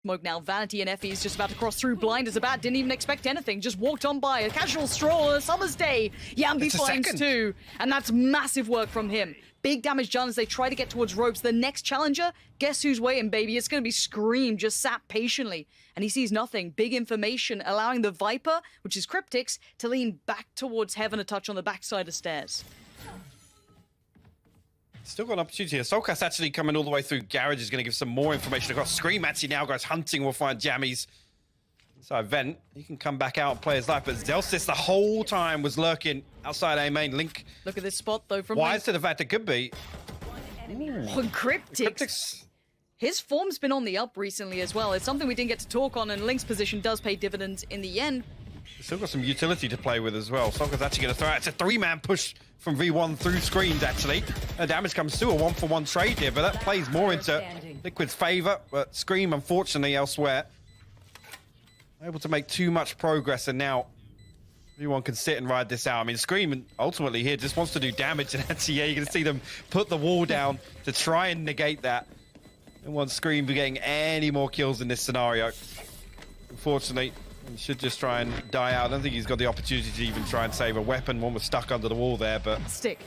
smoke now. Vanity and effys just about to cross through. Blind as a bat. Didn't even expect anything. Just walked on by. A casual stroll on a summer's day. Jamppi finds two. And that's massive work from him. Big damage done as they try to get towards ropes. The next challenger, guess who's waiting, baby? It's going to be Scream, just sat patiently. And he sees nothing. Big information, allowing the Viper, which is Kryptix, to lean back towards heaven a touch on the backside of stairs. Still got an opportunity here. Soulcas actually coming all the way through Garage is going to give some more information across. Scream actually now goes hunting. We'll find jammyz. Inside vent, he can come back out and play his life, but Zellsis the whole time was lurking outside A main. Link. Look at this spot though from Wise to the fact it could be. Kryptix. His form's been on the up recently as well. It's something we didn't get to talk on, and Link's position does pay dividends in the end. Still got some utility to play with as well. Soulcas actually going to throw out. It's a three-man push from V1 through screens, actually. The damage comes through a one-for-one trade here, but that plays more into Liquid's favor. But Scream, unfortunately, elsewhere. Able to make too much progress, and now everyone can sit and ride this out. I mean, Scream ultimately here just wants to do damage, and actually, yeah, you can see them put the wall down to try and negate that. And want Scream getting any more kills in this scenario. Unfortunately, he should just try and die out. I don't think he's got the opportunity to even try and save a weapon. One was stuck under the wall there, but... Stick.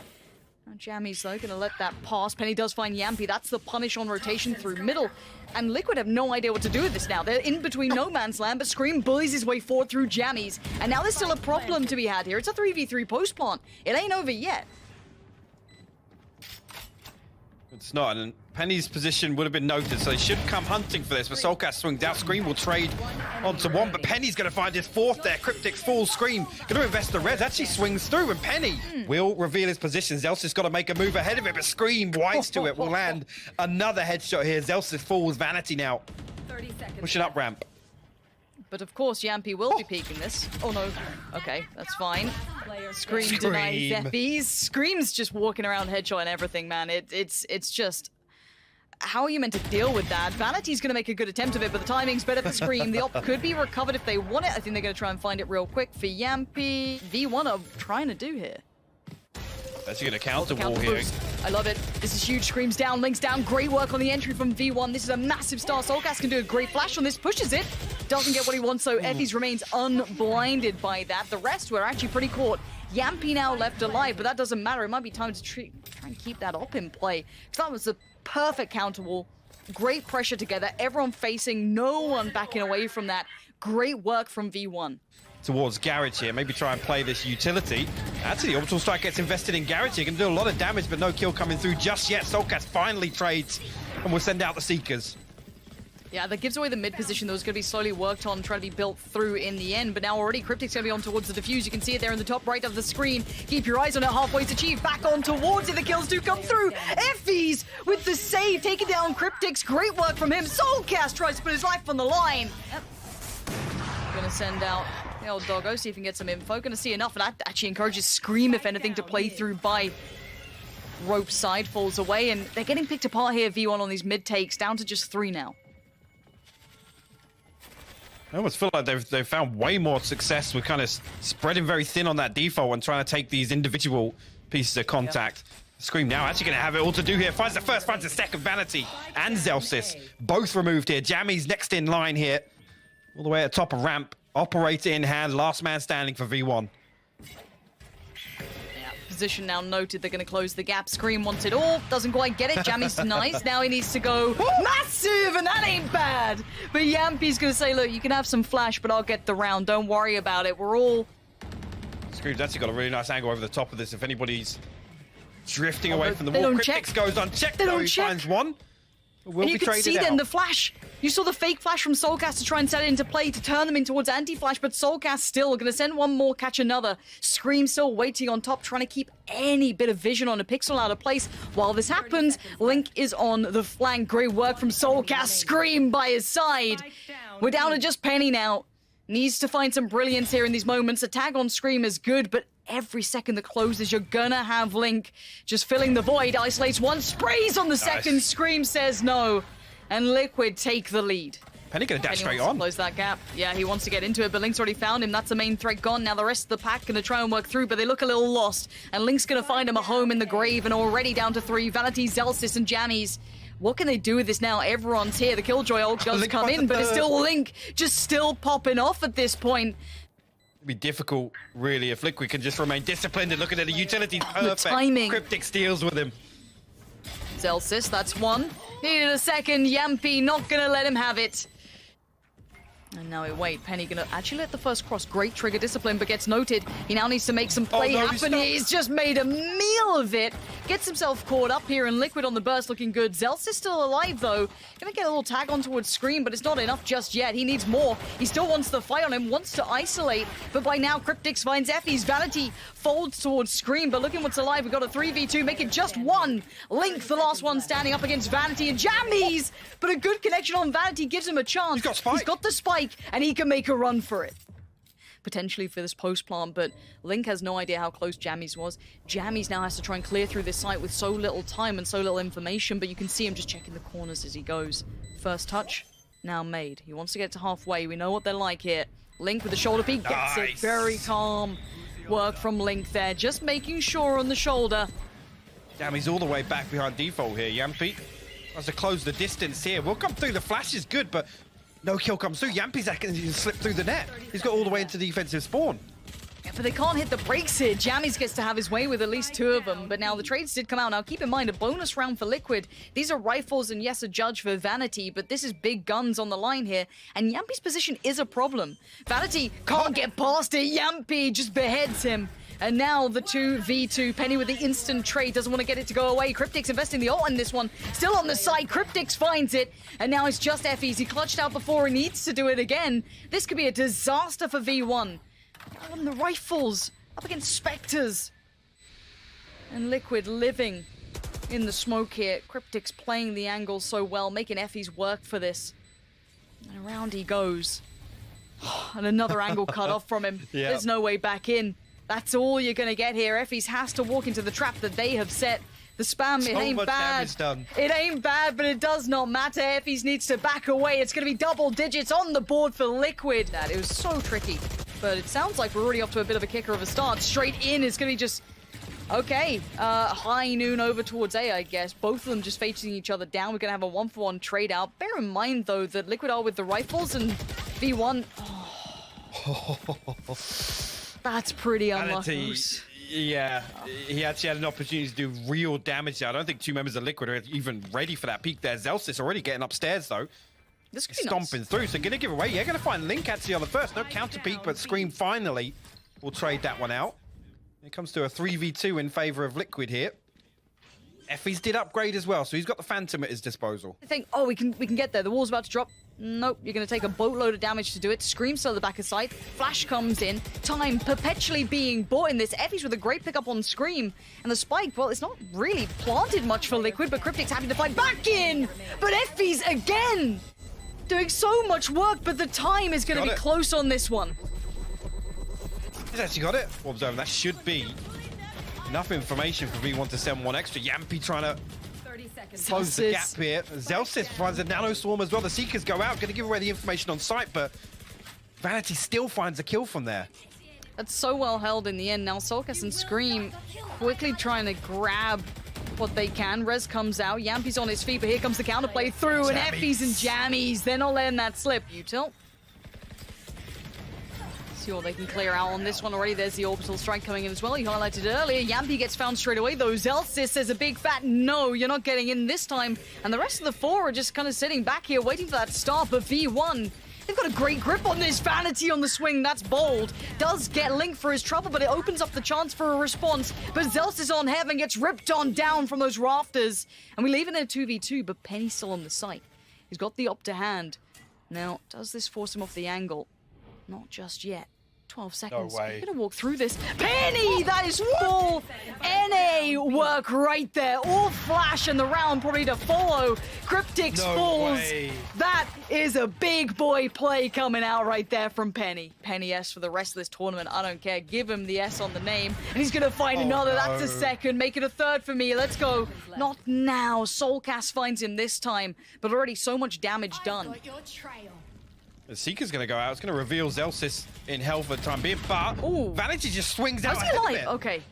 Now jammyz, though, going to let that pass. Penny does find Jamppi. That's the punish on rotation through middle. And Liquid have no idea what to do with this now. They're in between no man's land, but Scream bullies his way forward through jammyz. And now there's still a problem to be had here. It's a 3v3 post plant. It ain't over yet. It's not, and Penny's position would have been noted, so they should come hunting for this, but Soulcas swings out. Scream will trade onto one, but Penny's going to find his fourth there. Kryptix falls, Scream going to invest the res, actually swings through, and Penny will reveal his position. Zellsis got to make a move ahead of it, but Scream, wise to it, will land another headshot here. Zellsis falls, Vanity now pushing up ramp. But of course, Jamppi will be peeking this. Oh no. Okay, that's fine. Scream denies effys. Scream's just walking around headshot and everything, man. It's just... How are you meant to deal with that? Vanity's going to make a good attempt of it, but the timing's better for Scream. The op could be recovered if they want it. I think they're going to try and find it real quick for Jamppi. V1 are trying to do here. That's going to counter wall here. I love it. This is huge. Screams down, Links down. Great work on the entry from V1. This is a massive start. Soulcas can do a great flash on this. Pushes it. Doesn't get what he wants, so effys remains unblinded by that. The rest were actually pretty caught. Jamppi now left alive, but that doesn't matter. It might be time to try and keep that op in play. That was a perfect counter wall. Great pressure together. Everyone facing, no one backing away from that. Great work from V1. Towards Garage here, maybe try and play this utility. Actually, the Orbital Strike gets invested in Garage here. Can do a lot of damage, but no kill coming through just yet. Soulcas finally trades, and will send out the Seekers. Yeah, that gives away the mid position that was going to be slowly worked on, trying to be built through in the end. But now already Kryptix going to be on towards the defuse. You can see it there in the top right of the screen. Keep your eyes on it. Halfway's achieved. Back on towards it. The kills do come through. effys with the save, taking down Kryptix. Great work from him. Soulcas tries to put his life on the line. Going to send out the old doggo, see if he can get some info. Going to see enough, and that actually encourages Scream, if anything, to play through by rope side. Falls away, and they're getting picked apart here, V1, on these mid takes, down to just 3 now. I almost feel like they've found way more success with kind of spreading very thin on that default and trying to take these individual pieces of contact. Yep. Scream now actually going to have it all to do here. Finds the first, finds the second. Vanity and Zellsis both removed here. jammyz next in line here. All the way at the top of ramp. Operator in hand. Last man standing for V1. Position now noted. They're going to close the gap. Scream wants it all. Doesn't quite get it. jammyz denies. Now he needs to go massive, and that ain't bad. But Jamppi's going to say, look, you can have some flash, but I'll get the round. Don't worry about it. We're all... Scream's actually got a really nice angle over the top of this. If anybody's drifting away from the wall, Kryptix goes unchecked, though. He finds one. And you could see then the flash. You saw the fake flash from Soulcas to try and set it into play to turn them in towards anti-flash, but Soulcas still going to send one more, catch another. Scream still waiting on top, trying to keep any bit of vision on a pixel out of place. While this happens, Link is on the flank. Great work from Soulcas. Scream by his side. We're down to just Penny now. Needs to find some brilliance here in these moments. A tag on Scream is good, but every second that closes, you're gonna have Link just filling the void. Isolates one, sprays on the second. Scream says no, and Liquid take the lead. Penny gonna dash straight on. on. Close that gap. Yeah, he wants to get into it, but Link's already found him. That's the main threat gone. Now the rest of the pack gonna try and work through, but they look a little lost. And Link's gonna find him a home in the grave, and already down to 3. Vanity, Zellsis, and jammyz What can they do with this now? Everyone's here. The Killjoy ult does Link come in, but it's still Link just still popping off at this point. It'd be difficult, really, if Liquid can just remain disciplined and looking at the utilities. Perfect. The timing. Kryptix deals with him. Zellsis, that's one. Needed a second. Jamppi not gonna let him have it. And now wait, Penny gonna actually let the first cross. Great trigger discipline, but gets noted. He now needs to make some play happen. He's just made a meal of it. Gets himself caught up here, and Liquid on the burst looking good. Zellsis still alive though. Gonna get a little tag on towards Scream, but it's not enough just yet. He needs more. He still wants the fight on him, wants to isolate, but by now Kryptix finds effys. Vanity folds towards Scream, but look at what's alive. We've got a 3v2, make it just one. Link, the last one standing up against Vanity and jammyz, but a good connection on Vanity gives him a chance. He's got spike. He's got the spike, and he can make a run for it. Potentially for this post plant, but Link has no idea how close jammyz was. Jammyz now has to try and clear through this site with so little time and so little information, but you can see him just checking the corners as he goes. First touch, now made. He wants to get to halfway. We know what they're like here. Link with the shoulder peek, gets it. Very calm work from Link there, just making sure on the shoulder. Jammyz all the way back behind default here. Jamppi has to close the distance here. We'll come through. The flash is good, but no kill comes through. Jamppi's actually slipped through the net. He's got all the way into defensive spawn. Yeah, but they can't hit the brakes here. Jammyz gets to have his way with at least two of them, but now the trades did come out. Now keep in mind, a bonus round for Liquid. These are rifles and yes, a judge for Vanity, but this is big guns on the line here, and Jamppi's position is a problem. Vanity can't get past it. Jamppi just beheads him. And now the 2v2. Penny with the instant trade, doesn't want to get it to go away. Kryptix investing the ult on this one. Still on the side, Kryptix finds it. And now it's just effys. He clutched out before, he needs to do it again. This could be a disaster for V1. On the rifles, up against Spectres. And Liquid living in the smoke here. Kryptix playing the angle so well, making effys work for this. And around he goes. And another angle cut off from him. Yeah. There's no way back in. That's all you're going to get here. effys has to walk into the trap that they have set. The spam, it ain't bad. It ain't bad, but it does not matter. effys needs to back away. It's going to be double digits on the board for Liquid. It was so tricky. But it sounds like we're already off to a bit of a kicker of a start. Straight in, it's going to be just... Okay, high noon over towards A, I guess. Both of them just facing each other down. We're going to have a 1-for-1 trade out. Bear in mind, though, that Liquid are with the rifles and V1... That's pretty unlucky. Yeah, he actually had an opportunity to do real damage there. I don't think two members of Liquid are even ready for that peek there. Zellsis already getting upstairs, though. This could be stomping through, so going to give away. Yeah, going to find Link actually on the first. No counter peek, but Scream finally will trade that one out. It comes to a 3v2 in favor of Liquid here. effys did upgrade as well, so he's got the Phantom at his disposal. I think, oh, we can get there. The wall's about to drop. Nope, you're going to take a boatload of damage to do it. Scream still at the back of sight. Flash comes in. Time perpetually being bought in this. effys with a great pickup on Scream. And the spike, well, it's not really planted much for Liquid, but Kryptix happy to fight back in! But effys again! Doing so much work, but the time is going to be close on this one. He's actually got it. Orbs over. That should be enough information for V1 to send one extra. Jamppi trying to close the gap here. Zellsis finds a nano swarm as well. The Seekers go out, going to give away the information on site, but Vanity still finds a kill from there. That's so well held in the end. Now soulcas and Scream quickly trying to grab what they can. Rez comes out. Jamppi's on his feet, but here comes the counterplay through, and effys and jammyz. They're not letting that slip. Util. See what they can clear out on this one already. There's the orbital strike coming in as well. You highlighted it earlier. Jamppi gets found straight away, though. Zellsis says a big fat no, you're not getting in this time. And the rest of the four are just kind of sitting back here, waiting for that start. But V1, they've got a great grip on this. Vanity on the swing, that's bold. Does get Link for his trouble, but it opens up the chance for a response. But Zellsis on heaven gets ripped on down from those rafters. And we leave it in a 2v2, but Penny's still on the site. He's got the op to hand. Now, does this force him off the angle? Not just yet. 12 seconds. No way. You're gonna walk through this. Penny! That is full NA work right there. All flash and the round probably to follow. Kryptix falls. Way. That is a big boy play coming out right there from Penny. Penny S for the rest of this tournament. I don't care. Give him the S on the name. And he's gonna find another. No. That's a second. Make it a third for me. Let's go. Not now. soulcas finds him this time. But already so much damage done. The Seeker's going to go out. It's going to reveal Zellsis in hell for the time being, but Vanity just swings out. Is he alive? Okay.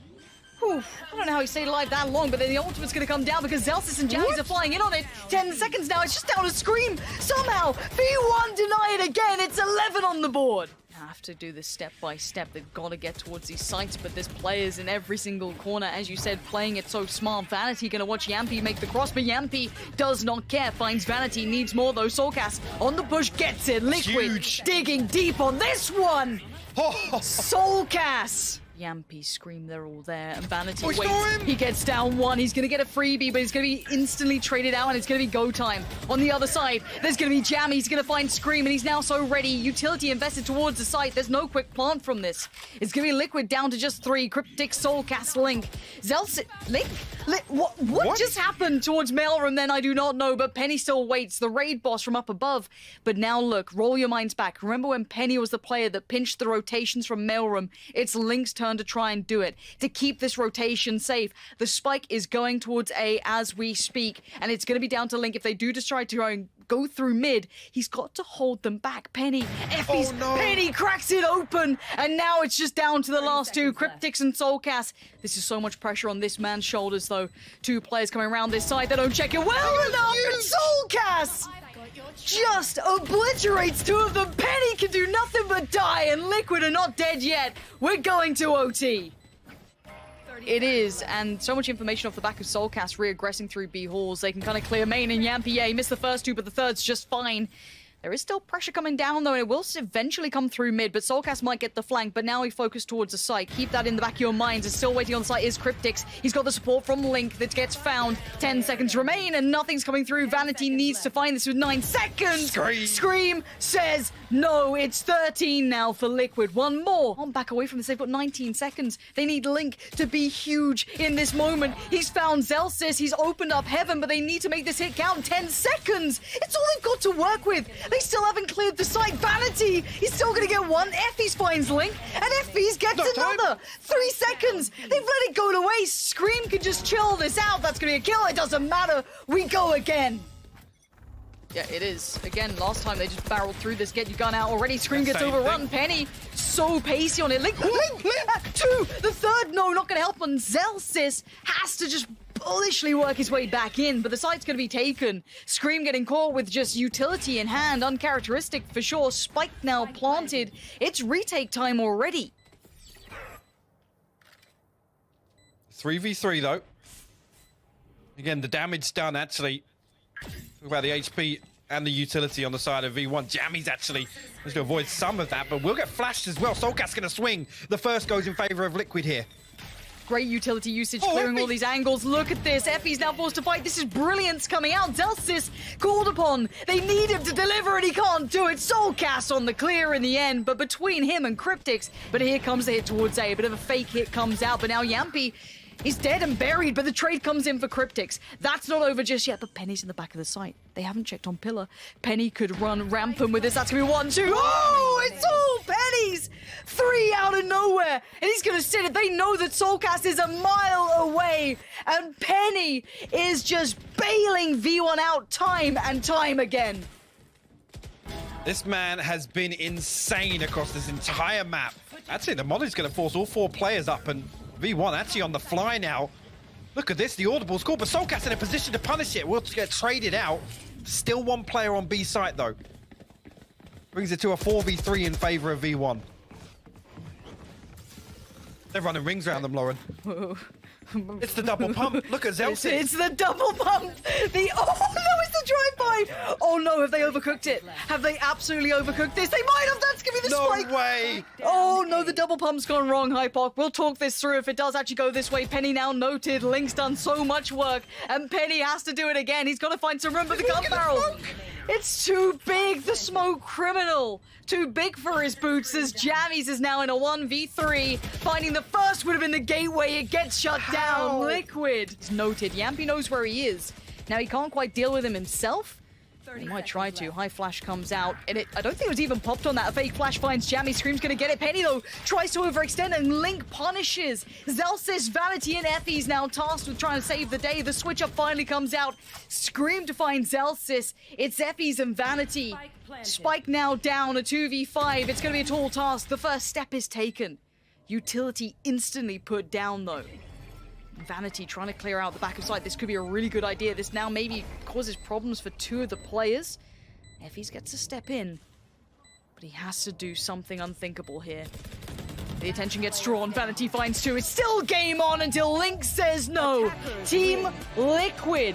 Whew, I don't know how he stayed alive that long, but then the ultimate's gonna come down because Zellsis and jammyz are flying in on it. 10 seconds now, it's just down to Scream. Somehow, V1 deny it again. It's 11 on the board. Have to do this step by step. They've got to get towards these sites, but there's players in every single corner, as you said, playing it so smart. Vanity gonna watch Jamppi make the cross, but Jamppi does not care. Finds Vanity, needs more though. soulcas on the push, gets it. Liquid Huge. digging deep on this one. Oh. soulcas. Jamppi, Scream, they're all there, and Vanity Oh, waits. He gets down one. He's gonna get a freebie, but he's gonna be instantly traded out, and it's gonna be go time. On the other side, there's gonna be Jammyz. He's gonna find Scream, and he's now so ready. Utility invested towards the site. There's no quick plant from this. It's gonna be Liquid down to just 3. Kryptix, soulcas, Link. Zellsis, Link? What just happened towards mailroom then? I do not know, but Penny still waits. The raid boss from up above. But now look, roll your minds back. Remember when Penny was the player that pinched the rotations from mailroom? It's Link's turn to try and do it, to keep this rotation safe. The spike is going towards A as we speak, and it's going to be down to Link. If they do decide to go through mid, he's got to hold them back. Penny, effys, Penny cracks it open, and now it's just down to the last two, Kryptix and soulcas. This is so much pressure on this man's shoulders, though. 2 players coming around this side. They don't check it well enough, and soulcas just obliterates 2 of them. Penny can do nothing but die, and Liquid are not dead yet. We're going to OT. It is, and so much information off the back of soulcas reaggressing through B halls. They can kind of clear main, and Jamppi missed the first 2, but the third's just fine. There is still pressure coming down, though, and it will eventually come through mid, but soulcas might get the flank, but now he focused towards the site. Keep that in the back of your minds. Is still waiting on the site is Kryptix. He's got the support from Link that gets found. 10 seconds remain, and nothing's coming through. Vanity needs to find this with 9 seconds. Scream says no. It's 13 now for Liquid. One more. On back away from this. They've got 19 seconds. They need Link to be huge in this moment. He's found Zellsis. He's opened up heaven, but they need to make this hit count. 10 seconds. It's all they've got to work with. They still haven't cleared the site. Vanity, he's still going to get one. effys finds Link, and effys gets another. 3 seconds. They've let it go to waste. Scream can just chill this out. That's going to be a kill. It doesn't matter. We go again. Yeah, it is. Again, last time they just barreled through this. Get your gun out already. Scream gets overrun. Penny, so pacey on it. Link, 2. The third, no, not going to help. And Zellsis has to just bullishly work his way back in, but the site's going to be taken. Scream getting caught with just utility in hand. Uncharacteristic for sure. Spike now planted. It's retake time already. 3v3 though. Again, the damage done actually. Talk about the HP and the utility on the side of V1. jammyz actually has to avoid some of that, but we'll get flashed as well. soulcas going to swing. The first goes in favor of Liquid here. Great utility usage, clearing all these angles. Look at this. effys now forced to fight. This is brilliance coming out. Zellsis called upon. They need him to deliver, and he can't do it. soulcas on the clear in the end, but between him and Kryptix. But here comes the hit towards A. A bit of a fake hit comes out, but now Jamppi, he's dead and buried, but the trade comes in for Kryptix. That's not over just yet, but Penny's in the back of the site. They haven't checked on Pillar. Penny could run rampant with this. That's going to be 1, 2. Oh, it's all Penny's! 3 out of nowhere, and he's going to sit it. They know that soulcas is a mile away, and Penny is just bailing V1 out time and time again. This man has been insane across this entire map. Actually, the mod is going to force all 4 players up, and V1 actually on the fly now. Look at this, the audible score, but soulcas in a position to punish it. We'll get traded out. Still 1 player on B site though. Brings it to a 4v3 in favor of V1. They're running rings around them, Lauren. It's the double pump. Look at Zellsis. It's the double pump. Oh no, it's the drive-by. Oh no, have they overcooked it? Have they absolutely overcooked this? They might have. That's gonna be the spike. No way. Oh no, the double pump's gone wrong, Hypoc. We'll talk this through if it does actually go this way. Penny now noted. Link's done so much work, and Penny has to do it again. He's got to find some room for the gun barrel. It's too big, the smoke criminal. Too big for his boots as jammyz is now in a 1v3. Finding the first would have been the gateway. It gets shut down. Liquid. It's noted. Jamppi knows where he is. Now he can't quite deal with him himself. He might try to. High flash comes out, and I don't think it was even popped on that. A fake flash finds jammyz. Scream's gonna get it. Penny, though, tries to overextend, and Link punishes. Zellsis, Vanity, and effys now tasked with trying to save the day. The switch up finally comes out. Scream to find Zellsis. It's effys and Vanity. Spike now down, a 2v5. It's gonna be a tall task. The first step is taken. Utility instantly put down, though. Vanity trying to clear out the back of site. This could be a really good idea. This now maybe causes problems for two of the players. effys gets to step in, but he has to do something unthinkable here. The attention gets drawn. Vanity finds two. It's still game on until Link says no. Team Liquid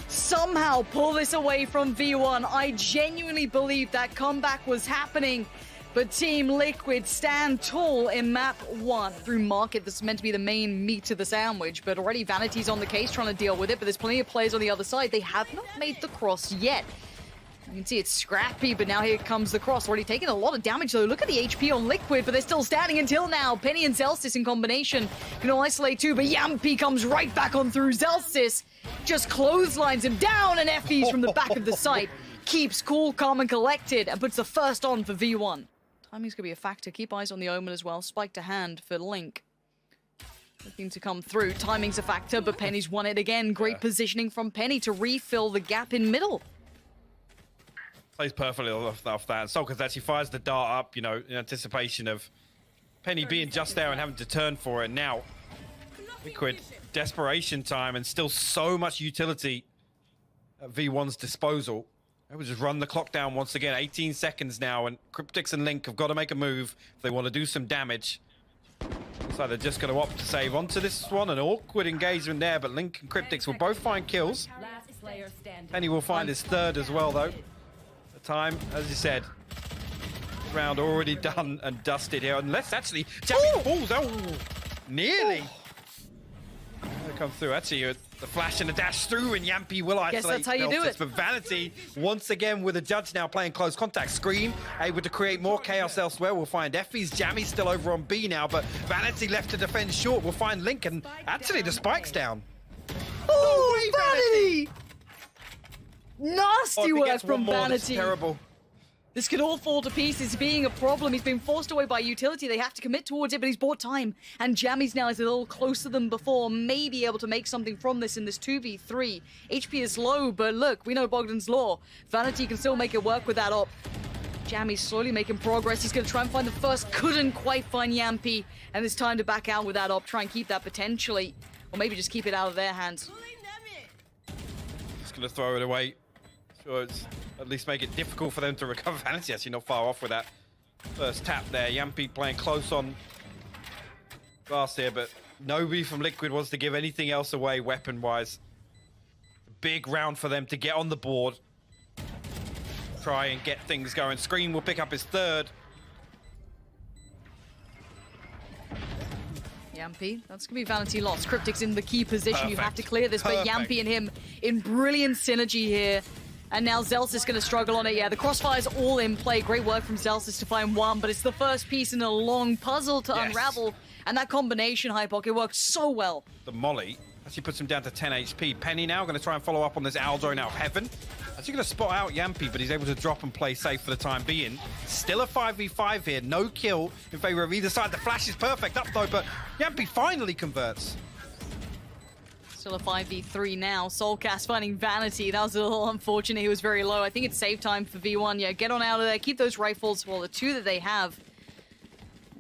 somehow pull this away from V1. I genuinely believe that comeback was happening, but Team Liquid stand tall in map 1. Through market, this is meant to be the main meat of the sandwich, but already Vanity's on the case trying to deal with it, but there's plenty of players on the other side. They have not made the cross yet. You can see it's scrappy, but now here comes the cross. Already taking a lot of damage, though. Look at the HP on Liquid, but they're still standing until now. Penny and Zellsis in combination can isolate two, but Jamppi comes right back on through. Zellsis just clotheslines him down, and effys from the back of the site keeps cool, calm, and collected, and puts the first on for V1. Timing's gonna be a factor. Keep eyes on the Omen as well. Spike to hand for Link. Looking to come through. Timing's a factor, but Penny's won it again. Great positioning from Penny to refill the gap in middle. Plays perfectly off that. And soulcas actually fires the dart up, you know, in anticipation of Penny being just there and having to turn for it. Now, Liquid, desperation time, and still so much utility at V1's disposal. They will just run the clock down once again. 18 seconds now, and Kryptix and Link have got to make a move if they want to do some damage. So they're just going to opt to save onto this one. An awkward engagement there, but Link and Kryptix will both find kills. Penny will find his third as well, though. Time, as you said, round already done and dusted here, unless actually Jamppi falls. Oh, nearly. They come through. Actually, the flash and the dash through, and Jamppi will isolate. Guess that's how you do it. But Vanity, once again, with a judge now playing close contact. Scream, able to create more chaos elsewhere. We'll find effys. Jammy's still over on B now, but Vanity left to defend short. We'll find Link, and actually the spike's down. Oh, Vanity! Nasty work from Vanity. Terrible. This could all fall to pieces, being a problem. He's been forced away by utility. They have to commit towards it, but he's bought time. And jammyz now is a little closer than before. May be able to make something from this in this 2v3. HP is low, but look, we know Bogdan's law. Vanity can still make it work with that op. jammyz slowly making progress. He's going to try and find the first. Couldn't quite find Jamppi. And it's time to back out with that op. Try and keep that potentially. Or maybe just keep it out of their hands. Just going to throw it away. Sure, it's at least make it difficult for them to recover. Vanity actually not far off with that first tap there. Jamppi playing close on glass here, but nobody from Liquid wants to give anything else away weapon-wise. Big round for them to get on the board. Try and get things going. Scream will pick up his third. Jamppi, that's going to be Vanity lost. Kryptix in the key position. Perfect. You have to clear this, but Jamppi and him in brilliant synergy here. And now Zellsis is going to struggle on it. Yeah, the crossfire's all in play. Great work from Zellsis to find one, but it's the first piece in a long puzzle to unravel. And that combination, Hypoc, it worked so well. The molly actually puts him down to 10 HP. Penny now going to try and follow up on this owl drone out of heaven. Actually going to spot out Jamppi, but he's able to drop and play safe for the time being. Still a 5v5 here. No kill in favor of either side. The flash is perfect up though, but Jamppi finally converts. Still a 5v3 now. soulcas finding Vanity. That was a little unfortunate. He was very low. I think it's save time for V1. Yeah, get on out of there. Keep those rifles. Well, the two that they have.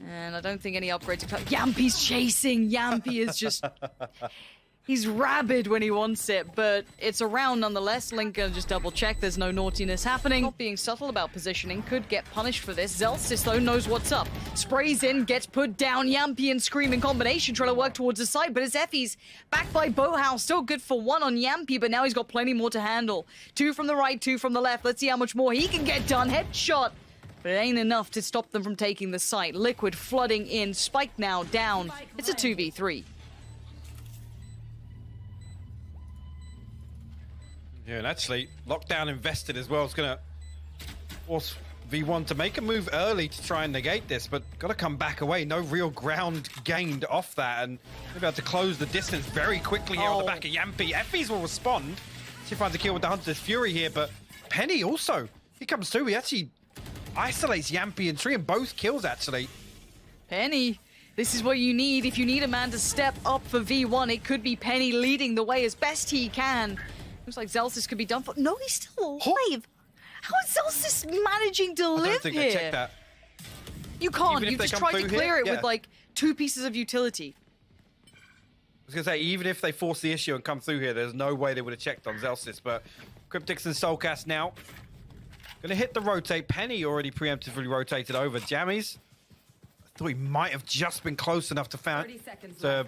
And I don't think any upgrades are coming. Jamppi's chasing. Jamppi is just... He's rabid when he wants it, but it's a round nonetheless. Link gonna just double check. There's no naughtiness happening. Not being subtle about positioning. Could get punished for this. Zellsis, though, knows what's up. Sprays in, gets put down. Jamppi and Scream in combination, trying to work towards the side, but it's effys. Backed by Bohouse. Still good for one on Jamppi, but now he's got plenty more to handle. Two from the right, two from the left. Let's see how much more he can get done. Headshot. But it ain't enough to stop them from taking the site. Liquid flooding in. Spike now down. It's a 2v3. Yeah, and actually, lockdown invested as well. It's going to force V1 to make a move early to try and negate this, but got to come back away. No real ground gained off that, and they'll be able to close the distance very quickly here on the back of Jamppi. effys will respond. She finds a kill with the Hunter's Fury here, but Penny also, he comes through. He actually isolates Jamppi and Tree, and both kills, actually. Penny, this is what you need. If you need a man to step up for V1, it could be Penny leading the way as best he can. Looks like Zellsis could be done for. No, he's still alive. How is Zellsis managing to live I don't think here? I checked that. You can't. Even if You've they just come tried to through clear here? it with like 2 pieces of utility. I was was going to say, even if they force the issue and come through here, there's no way they would have checked on Zellsis, but Kryptix and soulcas now. Going to hit the rotate. Penny already preemptively rotated over. jammyz, I thought he might have just been close enough to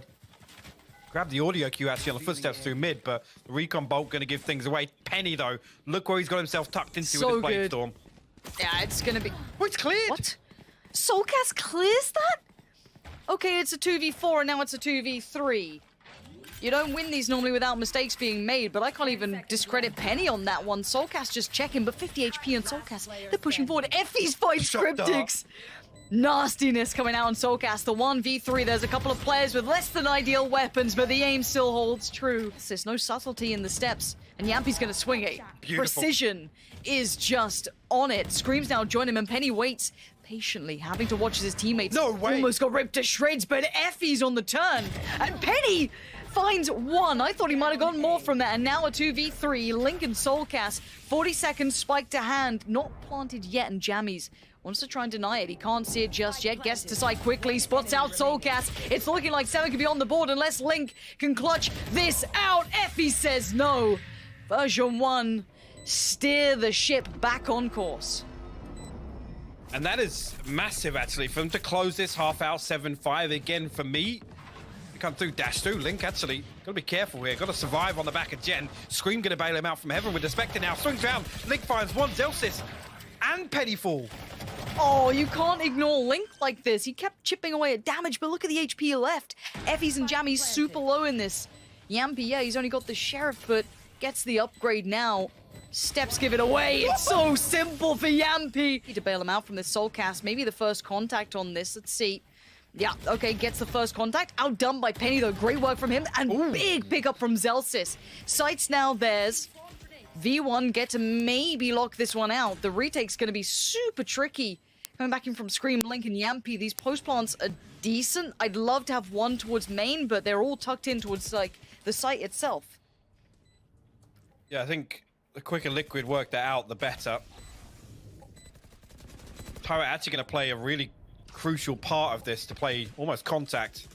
grab the audio cue actually on the footsteps through mid, but the recon bolt going to give things away. Penny, though, look where he's got himself tucked into with his blade storm. Yeah, it's going to be... Oh, it's cleared! What? soulcas clears that? Okay, it's a 2v4 and now it's a 2v3. You don't win these normally without mistakes being made, but I can't even discredit Penny on that one. soulcas just checking, but 50 HP on soulcas. They're pushing forward. effys fights Kryptix. Nastiness coming out on soulcas. The 1v3, there's a couple of players with less than ideal weapons, but the aim still holds true. There's no subtlety in the steps, and Jamppi's gonna swing it. Beautiful. Precision is just on it. Screams now join him, and Penny waits patiently, having to watch as his teammates almost got ripped to shreds, but effys on the turn, and Penny finds one. I thought he might have gotten more from that, and now a 2v3. Link and soulcas, 40 seconds, spike to hand, not planted yet, and jammyz wants to try and deny it. He can't see it just yet. Gets to side quickly. Spots out soulcas. It's looking like 7 could be on the board unless Link can clutch this out. effys says no. Version 1, steer the ship back on course. And that is massive, actually, for them to close this half out 7-5. Again, for me, you come through, dash through. Link, actually, got to be careful here. Got to survive on the back of Gen. Scream going to bail him out from heaven with the Spectre now. Swings round. Link finds one. Zellsis and Penny fall. Oh, you can't ignore Link like this. He kept chipping away at damage, but look at the HP left. effys and jammyz super low in this. Jamppi, yeah, he's only got the sheriff, but gets the upgrade now. Steps give it away. It's so simple for Jamppi. Need to bail him out from this soulcas. Maybe the first contact on this. Let's see. Yeah, okay, gets the first contact. Outdone by Penny, though. Great work from him. And big pickup from Zellsis. Sights now theirs. V1 get to maybe lock this one out. The retake's going to be super tricky. Coming back in from Scream, Link, and Jamppi. These post plants are decent. I'd love to have one towards main, but they're all tucked in towards, like, the site itself. Yeah, I think the quicker Liquid work that out, the better. Tyra actually going to play a really crucial part of this to play almost contact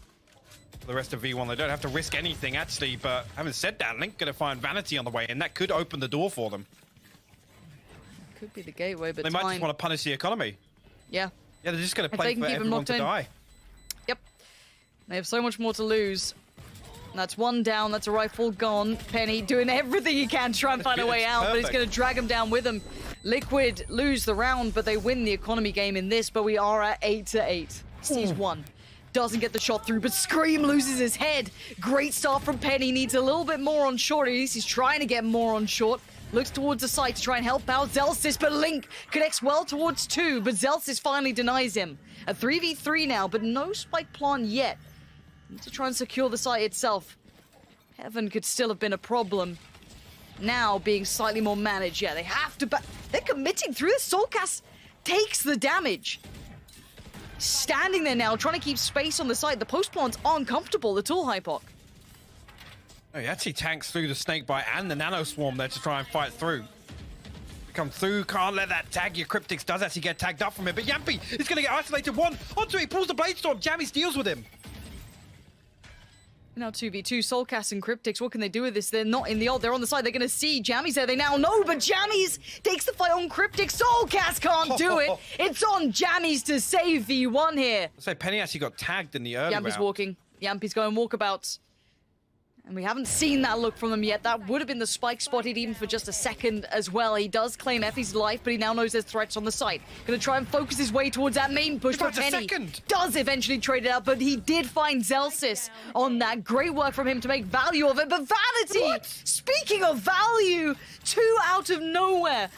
for the rest of V1. They don't have to risk anything, actually, but having said that, Link going to find Vanity on the way, and that could open the door for them. Could be the gateway, but they might just want to punish the economy. Yeah. Yeah, they're just going to play for everyone to die. Yep. They have so much more to lose. And that's one down. That's a rifle gone. Penny doing everything he can to try and find a way out, but he's going to drag him down with him. Liquid lose the round, but they win the economy game in this, but we are at 8-8. Sees one. Doesn't get the shot through, but Scream loses his head. Great start from Penny. Needs a little bit more on short. At least he's trying to get more on short. Looks towards the site to try and help out Zellsis, but Link connects well towards 2, but Zellsis finally denies him. A 3v3 now, but no spike plant yet. Need to try and secure the site itself. Heaven could still have been a problem. Now being slightly more managed. Yeah, they have to, but they're committing through. soulcas takes the damage. Standing there now, trying to keep space on the site. The post plants are uncomfortable. The tool hypoc. Oh, he actually tanks through the snakebite and the nano swarm there to try and fight through. Come through, can't let that tag. Your Kryptix does actually get tagged up from it, but Jamppi is going to get isolated. One onto it, he pulls the blade storm. jammyz deals with him. Now 2v2, soulcas and Kryptix, what can they do with this? They're not in the ult, they're on the side, they're gonna see jammyz there, they now know, but jammyz takes the fight on Kryptix. soulcas can't do it. It's on jammyz to save V1 here. I'll say Penny actually got tagged in the early round. Jamppi's walking, Jamppi's going walkabouts. And we haven't seen that look from him yet. That would have been the spike spotted even for just a second as well. He does claim effys' life, but he now knows there's threats on the site. Gonna try and focus his way towards that main push, but Penny does eventually trade it out, but he did find Zellsis on that. Great work from him to make value of it, but Vanity! Speaking of value, 2 out of nowhere.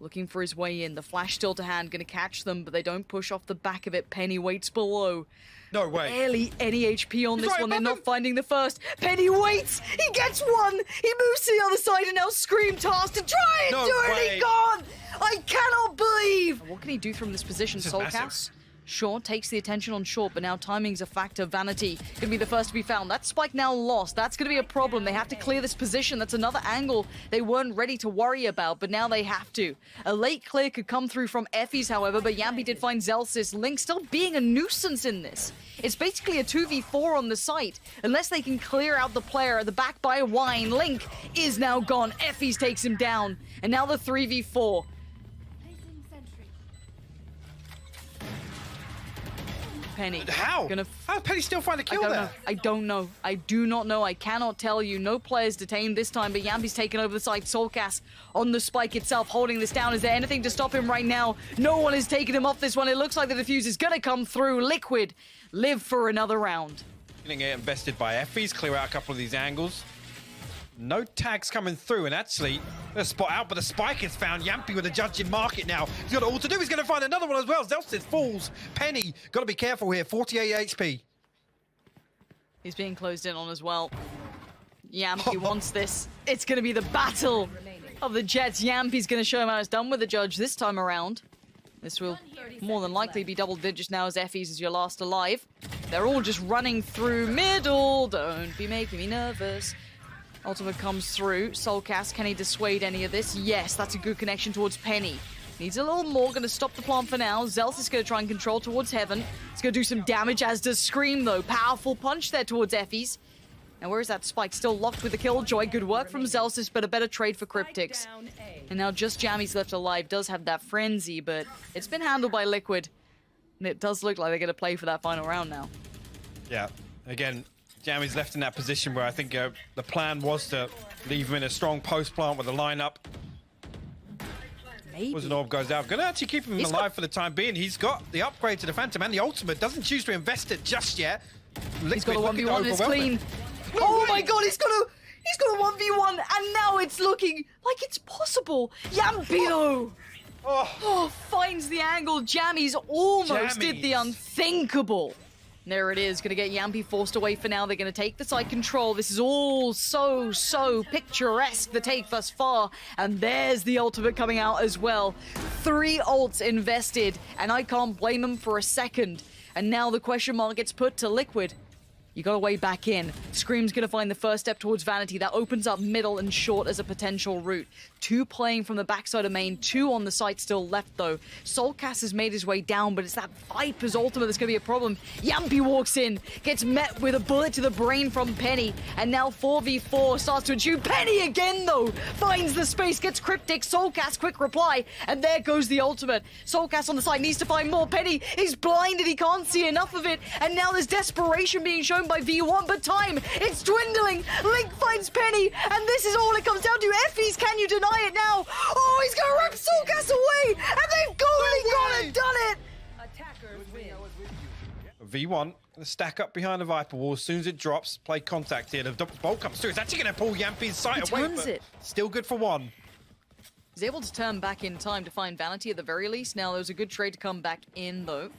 Looking for his way in. The flash still to hand, gonna catch them, but they don't push off the back of it. Penny waits below. No way. Barely any HP on this one. They're not finding the first. Penny waits. He gets one. He moves to the other side and now Scream tasked to try and do it. He gone. I cannot believe. What can he do from this position, soulcas? Short takes the attention on short, but now timing's a factor. Vanity gonna be the first to be found. That spike now lost. That's gonna be a problem. They have to clear this position. That's another angle they weren't ready to worry about, but now they have to. A late clear could come through from effys, however, but Jamppi did find Zellsis. Link still being a nuisance in this. It's basically a 2v4 on the site. Unless they can clear out the player at the back by Wine, Link is now gone. effys takes him down, and now the 3v4. Penny. How? How did Penny still find a kill there? I don't know. I do not know. I cannot tell you. No players detained this time, but Jamppi's taken over the side. soulcas on the spike itself, holding this down. Is there anything to stop him right now? No one is taking him off this one. It looks like the defuse is going to come through. Liquid live for another round. Getting invested by effys, clear out a couple of these angles. No tags coming through, and actually, a spot out, but the spike is found. Jamppi with a judging market now. He's got all to do. He's going to find another one as well. Zellsis falls. Penny, got to be careful here. 48 HP. He's being closed in on as well. Jamppi wants this. It's going to be the battle of the Jets. Jamppi's going to show him how it's done with the judge this time around. This will more than likely be double digits now, as effys is your last alive. They're all just running through middle. Don't be making me nervous. Ultimate comes through. soulcas, can he dissuade any of this? Yes, that's a good connection towards Penny. Needs a little more, gonna stop the plant for now. Zellsis is gonna try and control towards heaven. It's gonna do some damage, as does Scream though. Powerful punch there towards effys. Now where is that spike? Still locked with the killjoy. Good work from Zellsis, but a better trade for Kryptix. And now just jammyz left alive. Does have that frenzy, but it's been handled by Liquid. And it does look like they're gonna play for that final round now. Yeah, again, jammyz left in that position where I think the plan was to leave him in a strong post plant with a lineup. Maybe. Was an orb goes out. Gonna actually keep him alive for the time being. He's got the upgrade to the Phantom and the ultimate. Doesn't choose to invest it just yet. He's got a 1v1. It's clean. Oh my god, he's got a 1v1, and now it's looking like it's possible. Jamppi though. Oh, finds the angle. jammyz almost did the unthinkable. There it is, gonna get Jamppi forced away for now. They're gonna take the side control. This is all so picturesque, the take thus far. And there's the ultimate coming out as well. 3 ults invested, and I can't blame them for a second. And now the question mark gets put to Liquid. You got a way back in. Scream's gonna find the first step towards Vanity. That opens up middle and short as a potential route. 2 playing from the backside of main, 2 on the site still left though. soulcas has made his way down, but it's that Viper's ultimate that's gonna be a problem. Jamppi walks in, gets met with a bullet to the brain from Penny, and now 4v4 starts to ensue. Penny again though, finds the space, gets Kryptix. soulcas, quick reply, and there goes the ultimate. soulcas on the side needs to find more. Penny, he's blinded, he can't see enough of it, and now there's desperation being shown by V1, but time, it's dwindling. Link finds Penny, and this is all it comes down to. effys, can you deny it now? Oh, he's gonna rip soulcas away, and they've gone and done it. V1 gonna stack up behind the Viper wall. As soon as it drops, play contact here. The bolt comes through. It's actually gonna pull Jamppi's sight away, but still good for 1. He's able to turn back in time to find Vanity at the very least. Now, there was a good trade to come back in, though.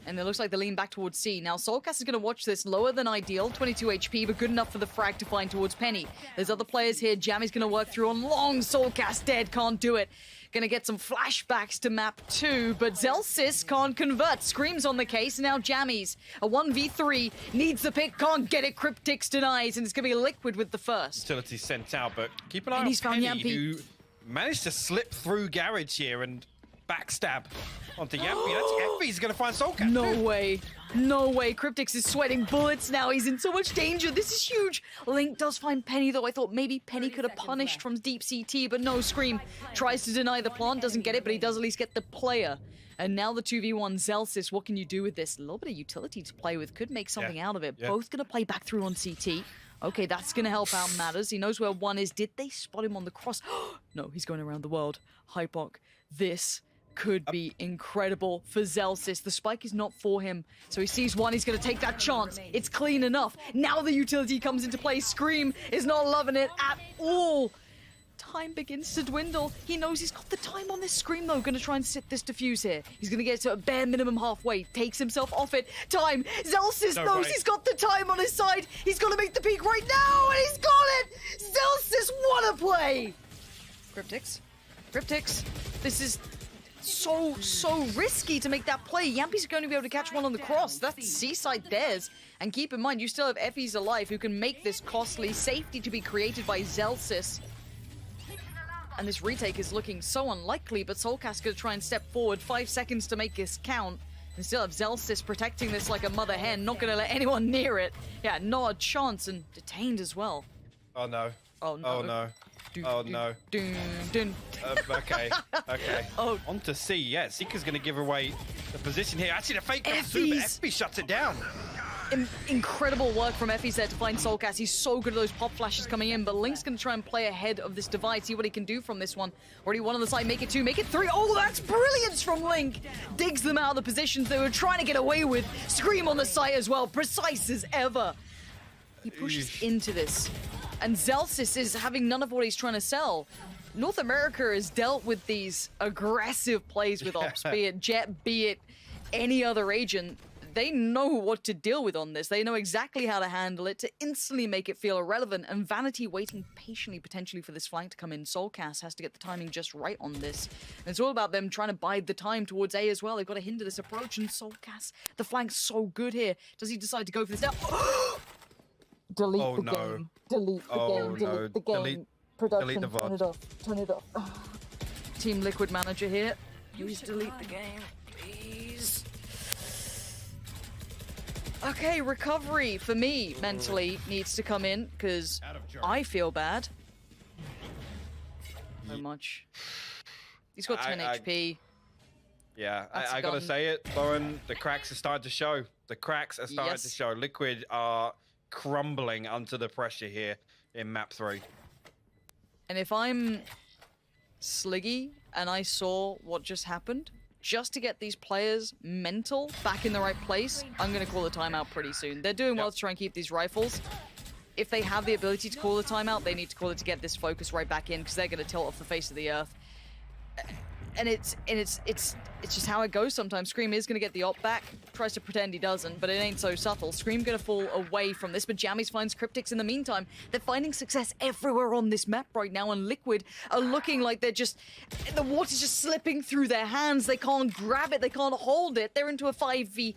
And it looks like they lean back towards C. Now, soulcas is going to watch this. Lower than ideal, 22 HP, but good enough for the frag to find towards Penny. There's other players here. jammyz going to work through on long. soulcas dead, can't do it. Going to get some flashbacks to map 2, but Zellsis can't convert. Scream's on the case. Now jammyz, a 1v3, needs the pick, can't get it. Kryptix denies, and it's going to be Liquid with the first. Utility sent out, but keep an eye on he's found Penny, Jamppi. who managed to slip through garage here and backstab onto Jamppi. That's effys going to find soulcas. No way. No way. Kryptix is sweating bullets now. He's in so much danger. This is huge. Link does find Penny, though. I thought maybe Penny could have punished from deep CT, but no. Scream tries to deny the plant, doesn't get it, but he does at least get the player. And now the 2v1 Zellsis. What can you do with this? A little bit of utility to play with. Could make something out of it. Both going to play back through on CT. Okay, that's going to help out matters. He knows where 1 is. Did they spot him on the cross? No, he's going around the world. Hypoc. This could be incredible for Zellsis. The spike is not for him, so he sees 1, he's going to take that chance. It's clean enough. Now the utility comes into play. Scream is not loving it at all. Time begins to dwindle. He knows he's got the time on this. Scream, though, going to try and sit this defuse here. He's going to get to a bare minimum halfway. Takes himself off it. Time. Zellsis knows he's got the time on his side. He's got to make the peak right now, and he's got it. Zellsis, what a play. Kryptix. This is so risky to make that play. Jamppi's going to be able to catch one on the cross. That's Seaside theirs. And keep in mind, you still have effys alive who can make this costly. Safety to be created by Zellsis. And this retake is looking so unlikely, but soulcas going to try and step forward. 5 seconds to make this count. And still have Zellsis protecting this like a mother hen. Not going to let anyone near it. Yeah, not a chance, and detained as well. Oh no. Oh no. Oh no. Oh no. Okay. Oh. On to C. Yeah, Seeker's going to give away the position here. Actually, the fake comes through, but effys shuts it down. Incredible work from effys there to find soulcas. He's so good at those pop flashes coming in, but Link's going to try and play ahead of this divide, see what he can do from this one. Already one on the side, make it 2, make it 3. Oh, that's brilliance from Link. Digs them out of the positions they were trying to get away with. Scream on the site as well, precise as ever. He pushes into this. And Zellsis is having none of what he's trying to sell. North America has dealt with these aggressive plays with ops, be it Jet, be it any other agent. They know what to deal with on this. They know exactly how to handle it to instantly make it feel irrelevant. And Vanity waiting patiently, potentially, for this flank to come in. soulcas has to get the timing just right on this. And it's all about them trying to bide the time towards A as well. They've got to hinder this approach. And soulcas, the flank's so good here. Does he decide to go for this now? Delete the game. Delete the game. Delete the game. Production, delete the turn it off. Turn it off. Team Liquid manager here. Please delete the game. Please. Okay, recovery for me mentally needs to come in because I feel bad. So much. He's got 10 HP. Yeah, I gotta say it, Lauren. The cracks are starting to show. The cracks are starting to show. Liquid are crumbling under the pressure here in map 3. And if I'm Sliggy and I saw what just happened, just to get these players mental back in the right place, I'm going to call the timeout pretty soon. They're doing well to try and keep these rifles. If they have the ability to call the timeout, they need to call it to get this focus right back in because they're going to tilt off the face of the earth. And it's just how it goes sometimes. Scream is going to get the op back, tries to pretend he doesn't, but it ain't so subtle. Scream going to fall away from this, but jammyz finds Kryptix in the meantime. They're finding success everywhere on this map right now, and Liquid are looking like they're just... The water's just slipping through their hands. They can't grab it. They can't hold it. They're into a 5v...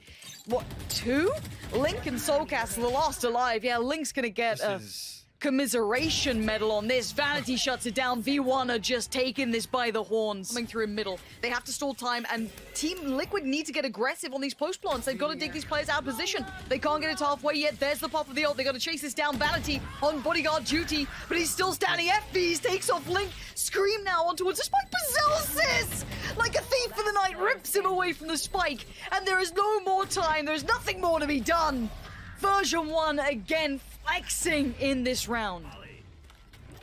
What, 2? Link and soulcas, the last alive. Yeah, Link's going to get commiseration medal on this. Vanity shuts it down. V1 are just taking this by the horns. Coming through in middle. They have to stall time, and Team Liquid need to get aggressive on these post plants. They've got to dig these players out of position. They can't get it halfway yet. There's the pop of the ult. They got to chase this down. Vanity on bodyguard duty, but he's still standing. effys takes off Link. Scream now on towards the spike, but Zellsis, like a thief in the night, rips him away from the spike, and there is no more time. There's nothing more to be done. Version 1 again flexing in this round.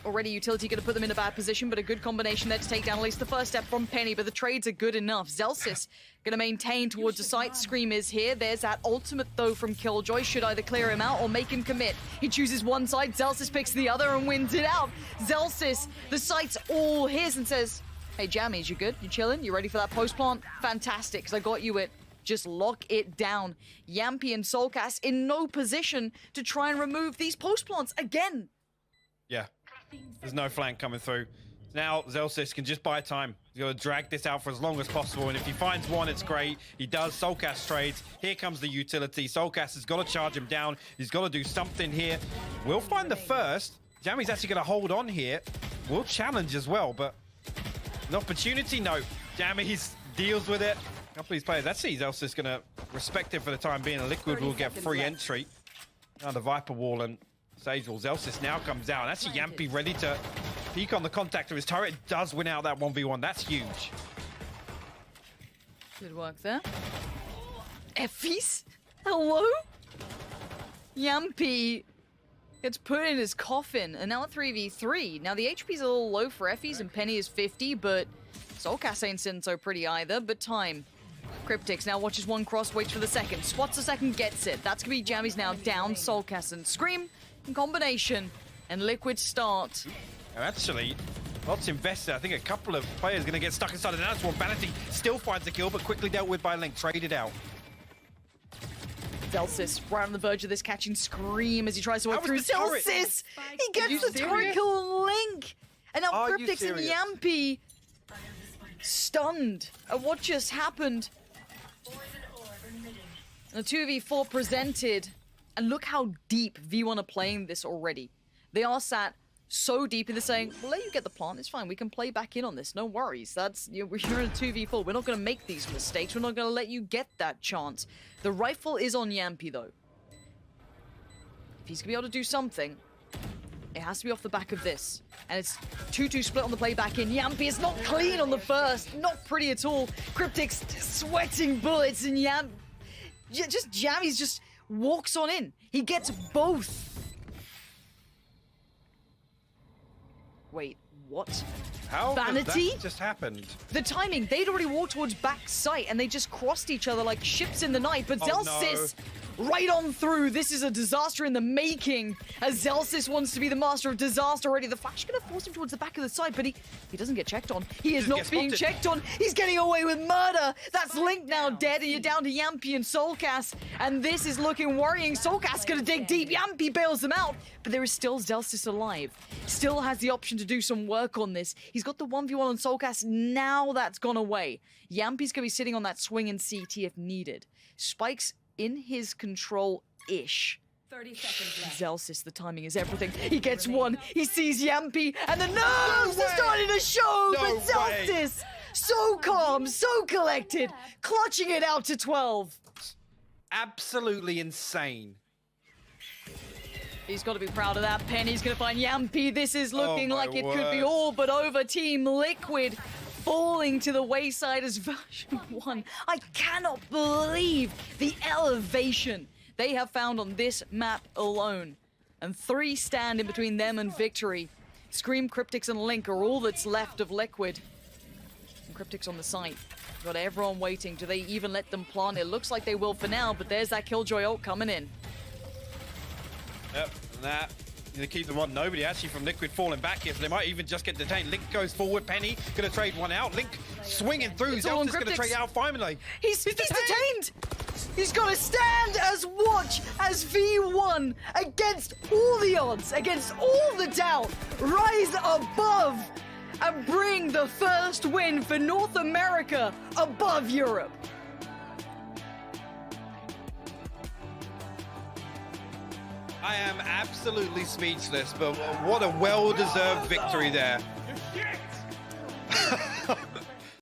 Already utility going to put them in a bad position, but a good combination there to take down at least the first step from Penny, but the trades are good enough. Zellsis going to maintain towards the site. Scream is here. There's that ultimate, though, from Killjoy. Should either clear him out or make him commit. He chooses one side, Zellsis picks the other and wins it out. Zellsis, the site's all his and says, hey, jammyz, you good? You chilling? You ready for that post plant? Fantastic, because I got you it. Just lock it down. Jamppi and soulcas in no position to try and remove these post plants again. Yeah, there's no flank coming through. Now Zellsis can just buy time. He's got to drag this out for as long as possible, and if he finds one, it's great. He does. soulcas trades. Here comes the utility. soulcas has got to charge him down. He's got to do something here. We'll find the first. jammyz actually going to hold on here. We'll challenge as well, but an opportunity? No. jammyz deals with it. A couple of these players. That's Zellsis going to respect it for the time being. Liquid will get free entry. Now the Viper wall and Sage wall. Zellsis now comes out. That's Jamppi ready to peek on the contact of his turret. Does win out that 1v1. That's huge. Good work there. effys? Hello? Jamppi gets put in his coffin, and now at 3v3. Now the HP's a little low for effys, and Penny is 50, but soulcas ain't sitting so pretty either. But time. Kryptix now watches one cross, waits for the second. Spots the second, gets it. That's going to be jammyz now down. soulcas and Scream in combination. And Liquid start. Actually, lots invested. I think a couple of players going to get stuck inside the dance wall. Vanity still finds the kill, but quickly dealt with by Link. Traded out. Zellsis right on the verge of this, catching Scream as he tries to work through. Zellsis! He gets the turret kill on Link! And now Kryptix and Jamppi stunned at what just happened. The 2v4 presented, and look how deep V1 are playing this already. They are sat so deep, and they're saying, we'll let you get the plant, it's fine, we can play back in on this, no worries. That's, you're in a 2v4, we're not going to make these mistakes, we're not going to let you get that chance. The rifle is on Jamppi, though. If he's going to be able to do something, it has to be off the back of this. And it's 2-2 split on the play back in. Jamppi is not clean on the first, not pretty at all. Kryptix sweating bullets, and jammyz just walks on in. He gets both. Wait, what? How Vanity? that just happened? The timing, they'd already walked towards back sight and they just crossed each other like ships in the night, but Zellsis right on through. This is a disaster in the making, as Zellsis wants to be the master of disaster already. The flash is going to force him towards the back of the side, but he doesn't get checked on. He is not being checked on. He's getting away with murder. That's Link now dead, and you're down to Jamppi and soulcas, and this is looking worrying. Soulcas going to dig deep. Jamppi bails them out, but there is still Zellsis alive. Still has the option to do some work on this. He's got the 1v1 on soulcas. Now that's gone away. Jamppi's going to be sitting on that swing in CT if needed. Spike's in his control-ish. 30 seconds left. Zellsis, the timing is everything. He gets one, he sees Jamppi, and the nerves are starting to show, but Zellsis, so calm, so collected, clutching it out to 12. Absolutely insane. He's got to be proud of that. Penny's going to find Jamppi. This is looking like it could be word. all but over. Team Liquid falling to the wayside as version 1. I cannot believe the elevation they have found on this map alone. And 3 stand in between them and victory. Scream, Kryptix, and Link are all that's left of Liquid. And Kryptix on the site. Got everyone waiting. Do they even let them plant? It looks like they will for now, but there's that Killjoy ult coming in. Yep, and that. Gonna keep them on. Nobody actually from Liquid falling back here, so they might even just get detained. Link goes forward. Penny gonna trade one out. Link swinging through. Zellsis gonna trade out finally. He's detained. He's got to stand as watch as V1 against all the odds, against all the doubt, rise above and bring the first win for North America above Europe. I am absolutely speechless, but what a well-deserved victory there.